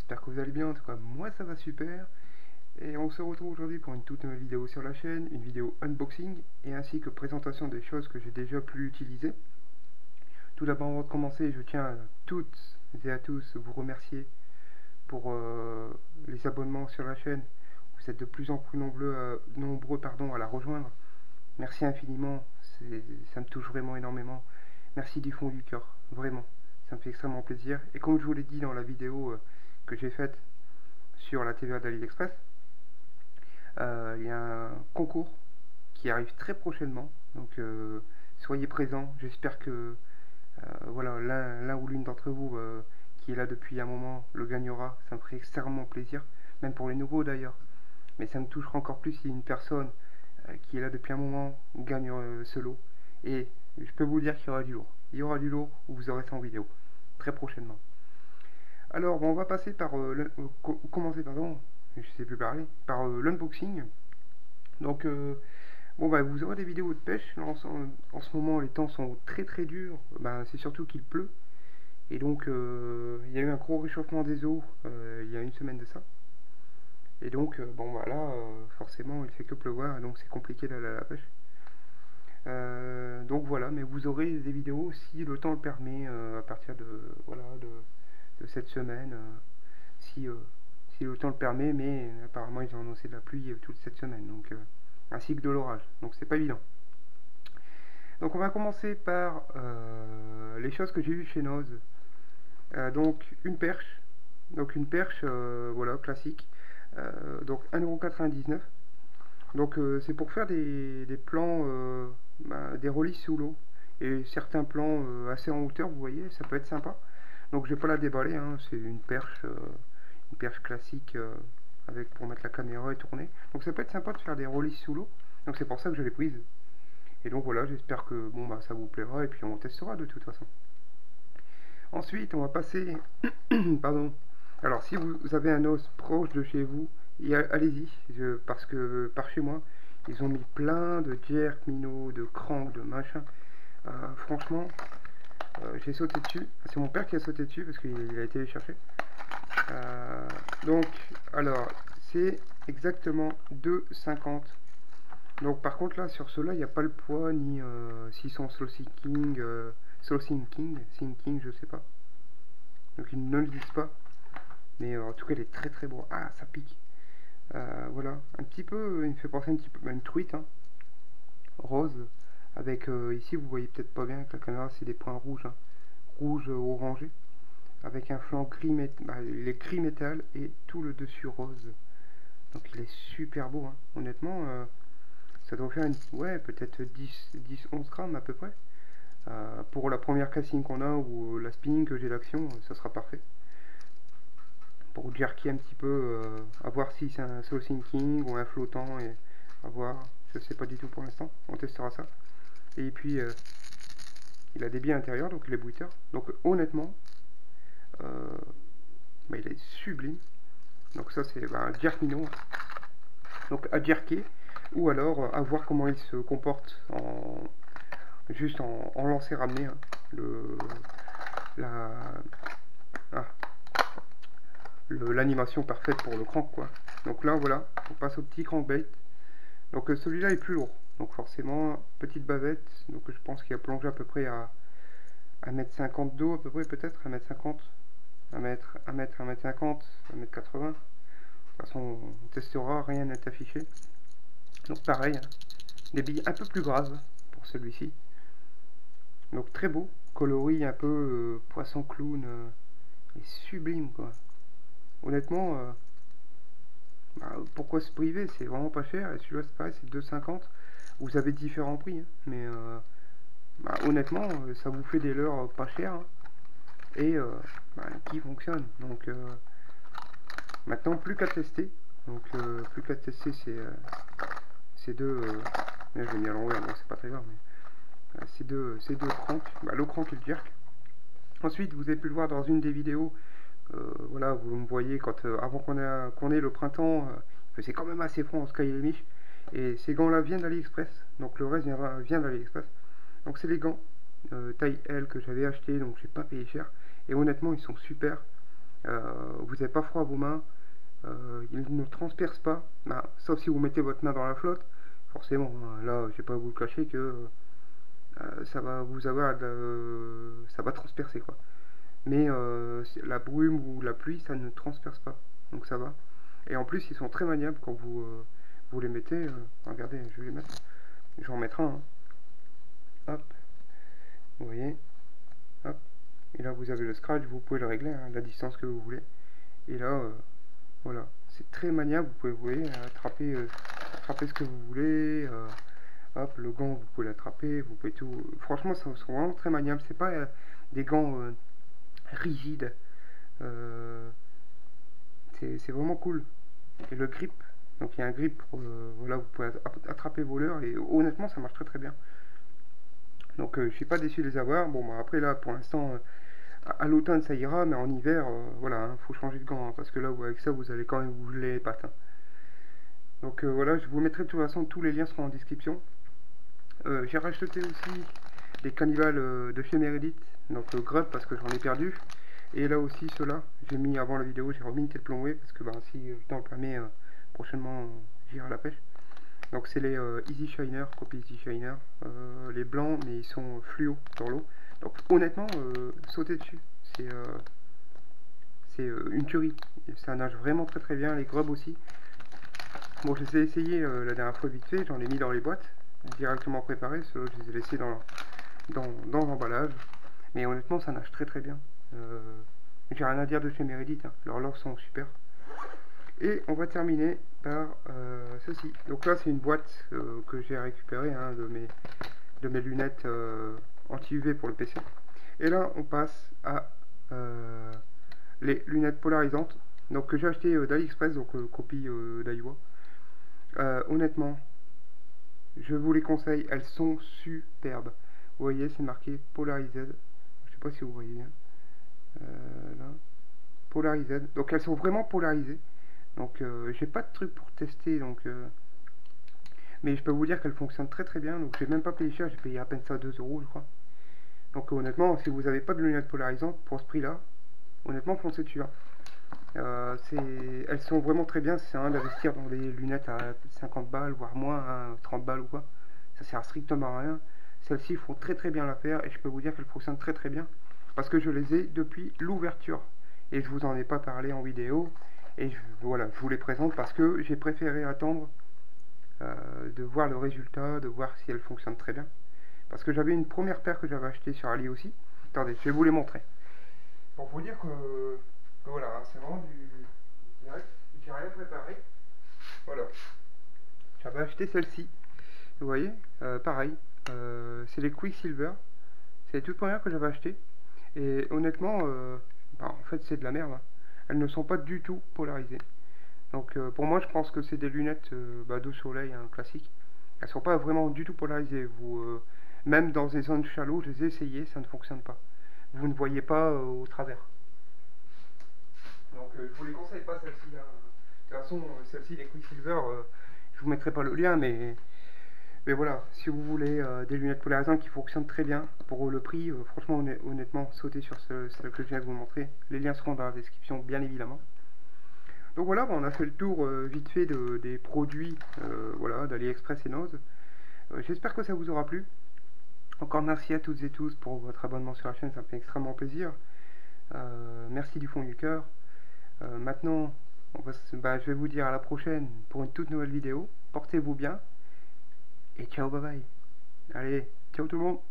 j'espère que vous allez bien, en tout cas moi ça va super. Et on se retrouve aujourd'hui pour une toute nouvelle vidéo sur la chaîne, une vidéo unboxing et ainsi que présentation des choses que j'ai déjà pu utiliser. Tout d'abord avant de commencer, je tiens à toutes et à tous vous remercier pour les abonnements sur la chaîne. Vous êtes de plus en plus nombreux à la rejoindre. Merci infiniment, ça me touche vraiment énormément. Merci du fond du cœur, vraiment. Ça me fait extrêmement plaisir. Et comme je vous l'ai dit dans la vidéo que j'ai faite sur la TVA d'AliExpress, il y a un concours qui arrive très prochainement. Donc soyez présents. J'espère que voilà, l'un ou l'une d'entre vous qui est là depuis un moment le gagnera. Ça me ferait extrêmement plaisir, même pour les nouveaux d'ailleurs. Mais ça me touchera encore plus si une personne qui est là depuis un moment gagne ce lot. Et je peux vous dire qu'il y aura du lourd. Il y aura du lourd où vous aurez ça en vidéo très prochainement. Alors, bon, on va passer par commencer, pardon, je sais plus parler, par l'unboxing. Donc, bon, bah, vous aurez des vidéos de pêche. Là, en ce moment, les temps sont très très durs. Ben, c'est surtout qu'il pleut. Et donc, il y a eu un gros réchauffement des eaux il y a une semaine de ça. Et donc, bon, voilà, forcément, il fait que pleuvoir, donc c'est compliqué d'aller à la pêche. Donc voilà, mais vous aurez des vidéos si le temps le permet à partir de voilà de cette semaine, si le temps le permet, mais apparemment ils ont annoncé de la pluie toute cette semaine, donc ainsi que de l'orage, donc c'est pas évident. Donc on va commencer par les choses que j'ai eues chez Noz. Donc une perche, voilà classique, donc 1,99 €. Donc c'est pour faire des plans, des reliefs sous l'eau et certains plans assez en hauteur, vous voyez, ça peut être sympa. Donc je vais pas la déballer, hein, c'est une perche classique avec pour mettre la caméra et tourner. Donc ça peut être sympa de faire des reliefs sous l'eau. Donc c'est pour ça que je l'ai prise. Et donc voilà, j'espère que bon bah ça vous plaira et puis on testera de toute façon. Ensuite, on va passer, pardon. Alors si vous avez un os proche de chez vous, allez-y, parce que par chez moi, ils ont mis plein de jerk, minots, de cranks, de machin. Franchement, j'ai sauté dessus. C'est mon père qui a sauté dessus parce qu'il a été les chercher. Donc, alors, c'est exactement 2,50. Donc, par contre, là, sur ceux-là, il n'y a pas le poids, ni s'ils sont slow sinking, sinking, je sais pas. Donc, ils ne le disent pas. Mais en tout cas, il est très très beau. Ah, ça pique. Voilà, un petit peu, il me fait penser un petit peu à une truite, hein, rose, avec ici vous voyez peut-être pas bien avec la caméra, c'est des points rouges, hein, rouge orangé, avec un flanc gris, il est gris métal et tout le dessus rose. Donc il est super beau, hein. Honnêtement, ça doit faire ouais, peut-être 10-11 grammes à peu près. Pour la première casting qu'on a ou la spinning que j'ai l'action, ça sera parfait. Pour jerker un petit peu, à voir si c'est un slow sinking ou un flottant, et à voir, je sais pas du tout pour l'instant, on testera ça. Et puis il a des billes intérieures, donc il est bruiteur, donc honnêtement il est sublime. Donc ça c'est un jerk minot, donc à jerker, ou alors à voir comment il se comporte juste en lancer ramener, hein, l'animation parfaite pour le crank quoi. Donc là voilà, on passe au petit crankbait. Donc celui-là est plus lourd, donc forcément petite bavette, donc je pense qu'il a plongé à peu près à 1,50 m d'eau à peu près, peut-être 1,50 m, 1,50 m, 1,80 m. De toute façon on testera, rien n'est affiché. Donc pareil, hein, des billes un peu plus graves pour celui-ci. Donc très beau, coloris un peu poisson clown, et sublime quoi. Honnêtement, pourquoi se priver, c'est vraiment pas cher. Et celui-là c'est pareil, c'est 2,50 €. Vous avez différents prix, hein, mais honnêtement ça vous fait des leurres pas chères, hein, et qui fonctionnent. Donc maintenant plus qu'à tester. Donc plus qu'à tester ces deux, je vais mis à l'envers, bon c'est pas très grave, mais ces deux cranks, le crank et le jerk. Ensuite vous avez pu le voir dans une des vidéos. Voilà, vous me voyez quand avant qu'on ait le printemps, c'est quand même assez froid en Sky et les Miches. Et ces gants là viennent d'AliExpress, donc le reste vient d'AliExpress. Donc c'est les gants taille L que j'avais acheté, donc j'ai pas payé cher. Et honnêtement ils sont super. vous n'avez pas froid à vos mains, ils ne transpercent pas, sauf si vous mettez votre main dans la flotte, forcément, hein, là je vais pas vous le cacher que ça va vous avoir ça va transpercer quoi. Mais la brume ou la pluie ça ne transperce pas, donc ça va. Et en plus ils sont très maniables quand vous les mettez. Regardez, je vais les mettre, je vais en mettre un, hein. Hop, vous voyez, hop, et là vous avez le scratch, vous pouvez le régler, hein, la distance que vous voulez. Et là voilà, c'est très maniable, vous pouvez, vous voyez, attraper ce que vous voulez. Hop, le gant, vous pouvez l'attraper, vous pouvez tout. Franchement, ça sont vraiment très maniable. C'est pas des gants rigides. C'est vraiment cool. Et le grip, donc il y a un grip, voilà, vous pouvez attraper vos leurres et honnêtement, ça marche très très bien. Donc je suis pas déçu de les avoir. Bon, bah, après là, pour l'instant, à l'automne ça ira, mais en hiver, voilà, hein, faut changer de gants, hein, parce que là, avec ça, vous allez quand même vous geler les pattes, hein. Donc voilà, je vous mettrai de toute façon, tous les liens seront en description. J'ai racheté aussi des cannibales de chez Meredith, donc Grub parce que j'en ai perdu. Et là aussi ceux-là, j'ai mis avant la vidéo, j'ai remis une tête plongée parce que si le temps le permet, prochainement j'irai à la pêche. Donc c'est les Easy Shiner, copie Easy Shiner, les blancs mais ils sont fluo dans l'eau. Donc honnêtement, sauter dessus, c'est une tuerie. Ça nage vraiment très très bien, les Grub aussi. Bon, je les ai essayés la dernière fois vite fait, j'en ai mis dans les boîtes, directement préparés, ceux-là je les ai laissés dans l'emballage. Mais honnêtement, ça nage très très bien. J'ai rien à dire de chez Meredith, hein. Leurs leurres sont super. Et on va terminer par ceci. Donc là, c'est une boîte que j'ai récupérée, hein, de mes lunettes anti-UV pour le PC. Et là, on passe à les lunettes polarisantes. Donc que j'ai acheté d'AliExpress, donc copie d'Aiwa. Honnêtement, je vous les conseille, elles sont superbes. Vous voyez, c'est marqué Polarized. Je sais pas si vous voyez bien. Là, Polarized. Donc elles sont vraiment polarisées. Donc j'ai pas de truc pour tester, donc mais je peux vous dire qu'elles fonctionnent très très bien. Donc j'ai même pas payé cher, j'ai payé à peine ça 2 € je crois. Donc honnêtement, si vous n'avez pas de lunettes polarisantes pour ce prix-là, honnêtement foncez dessus, hein. Elles sont vraiment très bien, c'est un d'investir dans des lunettes à 50 balles, voire moins, hein, 30 balles ou quoi. Ça sert strictement à rien. Celles-ci font très très bien l'affaire et je peux vous dire qu'elles fonctionnent très très bien. Parce que je les ai depuis l'ouverture. Et je vous en ai pas parlé en vidéo. Et voilà, je vous les présente parce que j'ai préféré attendre de voir le résultat, de voir si elles fonctionnent très bien. Parce que j'avais une première paire que j'avais achetée sur Ali aussi. Attendez, je vais vous les montrer. Pour vous dire que voilà, c'est vraiment du direct, j'ai rien préparé. Voilà. J'avais acheté celle-ci. Vous voyez, pareil. C'est les Quicksilver. C'est les toutes premières que j'avais achetées. Et honnêtement, en fait, c'est de la merde, hein. Elles ne sont pas du tout polarisées. Donc, pour moi, je pense que c'est des lunettes de soleil, hein, classiques. Elles sont pas vraiment du tout polarisées. Même dans des zones shallow, je les ai essayées, ça ne fonctionne pas. Vous ne voyez pas au travers. Donc je vous les conseille pas celle-ci, hein. De toute façon, celle-ci, les Quicksilver, je vous mettrai pas le lien, mais voilà, si vous voulez des lunettes polarisantes qui fonctionnent très bien, pour le prix, franchement, honnêtement, sautez sur celle que je viens de vous montrer. Les liens seront dans la description, bien évidemment. Donc voilà, on a fait le tour vite fait des produits voilà, d'AliExpress et Nose. J'espère que ça vous aura plu. Encore merci à toutes et tous pour votre abonnement sur la chaîne, ça me fait extrêmement plaisir. Merci du fond du cœur. Maintenant, je vais vous dire à la prochaine pour une toute nouvelle vidéo. Portez-vous bien et ciao, bye bye. Allez, ciao tout le monde.